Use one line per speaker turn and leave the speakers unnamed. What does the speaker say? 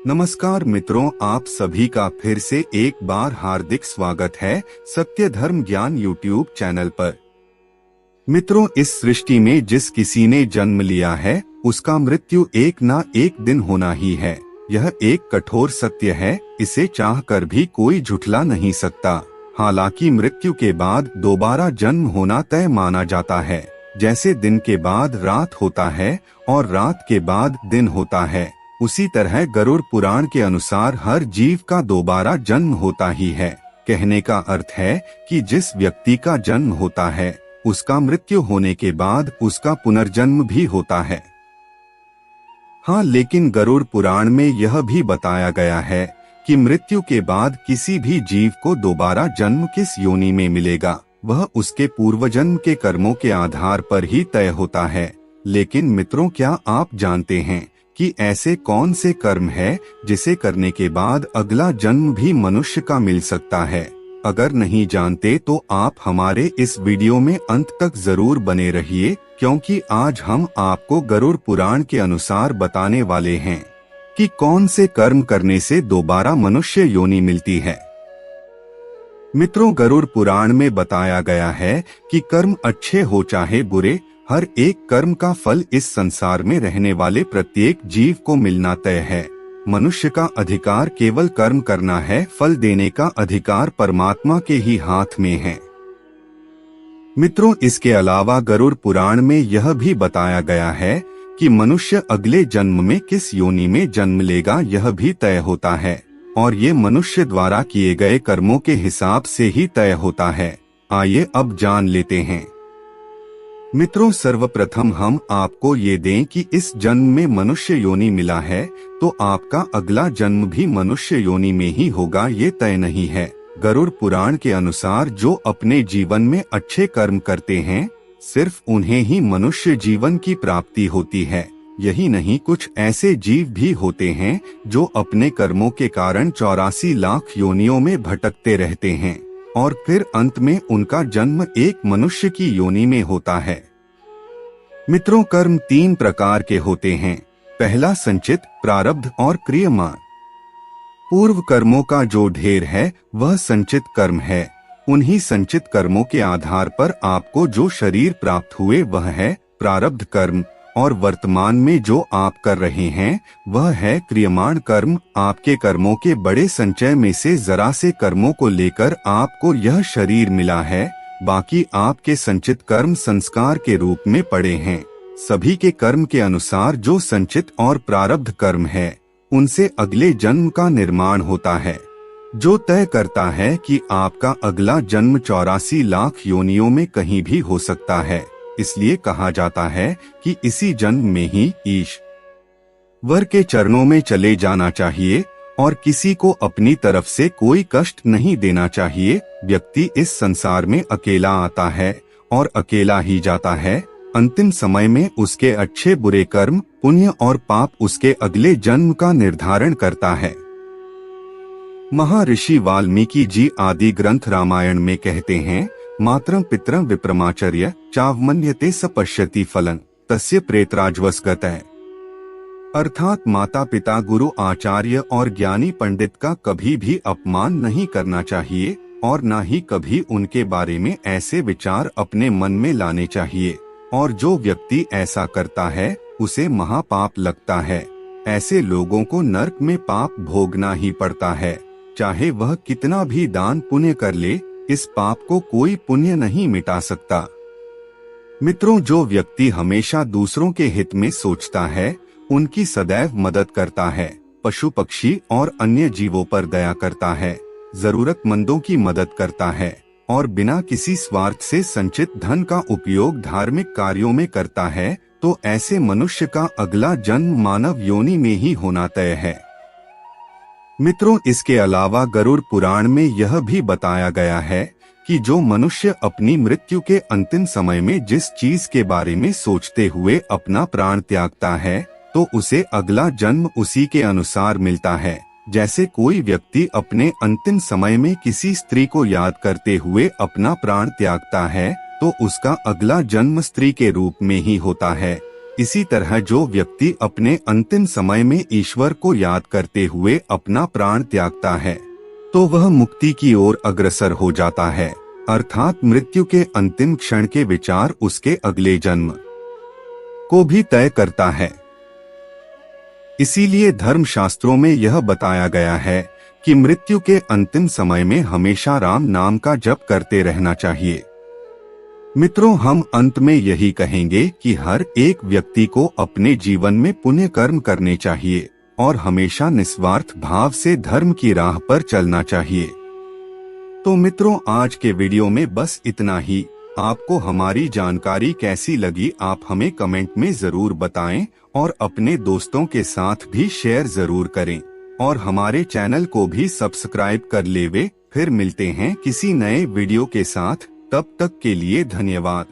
नमस्कार मित्रों, आप सभी का फिर से एक बार हार्दिक स्वागत है सत्य धर्म ज्ञान यूट्यूब चैनल पर। मित्रों, इस सृष्टि में जिस किसी ने जन्म लिया है उसका मृत्यु एक ना एक दिन होना ही है। यह एक कठोर सत्य है, इसे चाहकर भी कोई झुठला नहीं सकता। हालांकि मृत्यु के बाद दोबारा जन्म होना तय माना जाता है। जैसे दिन के बाद रात होता है और रात के बाद दिन होता है, उसी तरह गरुड़ पुराण के अनुसार हर जीव का दोबारा जन्म होता ही है। कहने का अर्थ है कि जिस व्यक्ति का जन्म होता है उसका मृत्यु होने के बाद उसका पुनर्जन्म भी होता है। हाँ, लेकिन गरुड़ पुराण में यह भी बताया गया है कि मृत्यु के बाद किसी भी जीव को दोबारा जन्म किस योनि में मिलेगा, वह उसके पूर्वजन्म के कर्मों के आधार पर ही तय होता है। लेकिन मित्रों, क्या आप जानते हैं कि ऐसे कौन से कर्म है जिसे करने के बाद अगला जन्म भी मनुष्य का मिल सकता है? अगर नहीं जानते तो आप हमारे इस वीडियो में अंत तक जरूर बने रहिए, क्योंकि आज हम आपको गरुड़ पुराण के अनुसार बताने वाले हैं कि कौन से कर्म करने से दोबारा मनुष्य योनि मिलती है। मित्रों, गरुड़ पुराण में बताया गया है कि कर्म अच्छे हो चाहे बुरे, हर एक कर्म का फल इस संसार में रहने वाले प्रत्येक जीव को मिलना तय है। मनुष्य का अधिकार केवल कर्म करना है, फल देने का अधिकार परमात्मा के ही हाथ में है। मित्रों, इसके अलावा गरुड़ पुराण में यह भी बताया गया है कि मनुष्य अगले जन्म में किस योनि में जन्म लेगा यह भी तय होता है, और ये मनुष्य द्वारा किए गए कर्मों के हिसाब से ही तय होता है। आइए अब जान लेते हैं। मित्रों, सर्वप्रथम हम आपको ये दें कि इस जन्म में मनुष्य योनि मिला है तो आपका अगला जन्म भी मनुष्य योनि में ही होगा, ये तय नहीं है। गरुड़ पुराण के अनुसार जो अपने जीवन में अच्छे कर्म करते हैं, सिर्फ उन्हें ही मनुष्य जीवन की प्राप्ति होती है। यही नहीं, कुछ ऐसे जीव भी होते हैं जो अपने कर्मों के कारण 84 लाख योनियों में भटकते रहते हैं और फिर अंत में उनका जन्म एक मनुष्य की योनि में होता है। मित्रों, कर्म 3 प्रकार के होते हैं। पहला संचित, प्रारब्ध और क्रियमान। पूर्व कर्मों का जो ढेर है वह संचित कर्म है। उन्हीं संचित कर्मों के आधार पर आपको जो शरीर प्राप्त हुए वह है प्रारब्ध कर्म, और वर्तमान में जो आप कर रहे हैं वह है क्रियमाण कर्म। आपके कर्मों के बड़े संचय में से जरा से कर्मों को लेकर आपको यह शरीर मिला है, बाकी आपके संचित कर्म संस्कार के रूप में पड़े हैं। सभी के कर्म के अनुसार जो संचित और प्रारब्ध कर्म है उनसे अगले जन्म का निर्माण होता है, जो तय करता है कि आपका अगला जन्म 84 लाख योनियों में कहीं भी हो सकता है। इसलिए कहा जाता है कि इसी जन्म में ही ईश्वर के चरणों में चले जाना चाहिए और किसी को अपनी तरफ से कोई कष्ट नहीं देना चाहिए। व्यक्ति इस संसार में अकेला आता है और अकेला ही जाता है। अंतिम समय में उसके अच्छे बुरे कर्म, पुण्य और पाप उसके अगले जन्म का निर्धारण करता है। महर्षि वाल्मीकि जी आदि ग्रंथ रामायण में कहते हैं, मातरं पितरं विप्रमाचर्य चावमन्यते स पश्यति फलं तस्य प्रेतराजवस्गतः। अर्थात माता पिता, गुरु, आचार्य और ज्ञानी पंडित का कभी भी अपमान नहीं करना चाहिए और न ही कभी उनके बारे में ऐसे विचार अपने मन में लाने चाहिए। और जो व्यक्ति ऐसा करता है उसे महापाप लगता है। ऐसे लोगों को नरक में पाप भोगना ही पड़ता है, चाहे वह कितना भी दान पुण्य कर ले, इस पाप को कोई पुण्य नहीं मिटा सकता। मित्रों, जो व्यक्ति हमेशा दूसरों के हित में सोचता है, उनकी सदैव मदद करता है, पशु पक्षी और अन्य जीवों पर दया करता है, जरूरतमंदों की मदद करता है और बिना किसी स्वार्थ से संचित धन का उपयोग धार्मिक कार्यों में करता है, तो ऐसे मनुष्य का अगला जन्म मानव योनि में ही होना तय है। मित्रों, इसके अलावा गरुड़ पुराण में यह भी बताया गया है कि जो मनुष्य अपनी मृत्यु के अंतिम समय में जिस चीज के बारे में सोचते हुए अपना प्राण त्यागता है, तो उसे अगला जन्म उसी के अनुसार मिलता है। जैसे कोई व्यक्ति अपने अंतिम समय में किसी स्त्री को याद करते हुए अपना प्राण त्यागता है, तो उसका अगला जन्म स्त्री के रूप में ही होता है। इसी तरह जो व्यक्ति अपने अंतिम समय में ईश्वर को याद करते हुए अपना प्राण त्यागता है तो वह मुक्ति की ओर अग्रसर हो जाता है, अर्थात मृत्यु के अंतिम क्षण के विचार उसके अगले जन्म को भी तय करता है। इसीलिए धर्मशास्त्रों में यह बताया गया है कि मृत्यु के अंतिम समय में हमेशा राम नाम का जप करते रहना चाहिए। मित्रों, हम अंत में यही कहेंगे कि हर एक व्यक्ति को अपने जीवन में पुण्य कर्म करने चाहिए और हमेशा निस्वार्थ भाव से धर्म की राह पर चलना चाहिए। तो मित्रों, आज के वीडियो में बस इतना ही। आपको हमारी जानकारी कैसी लगी आप हमें कमेंट में जरूर बताएं और अपने दोस्तों के साथ भी शेयर जरूर करें और हमारे चैनल को भी सब्सक्राइब कर लेवे। फिर मिलते हैं किसी नए वीडियो के साथ, तब तक के लिए धन्यवाद।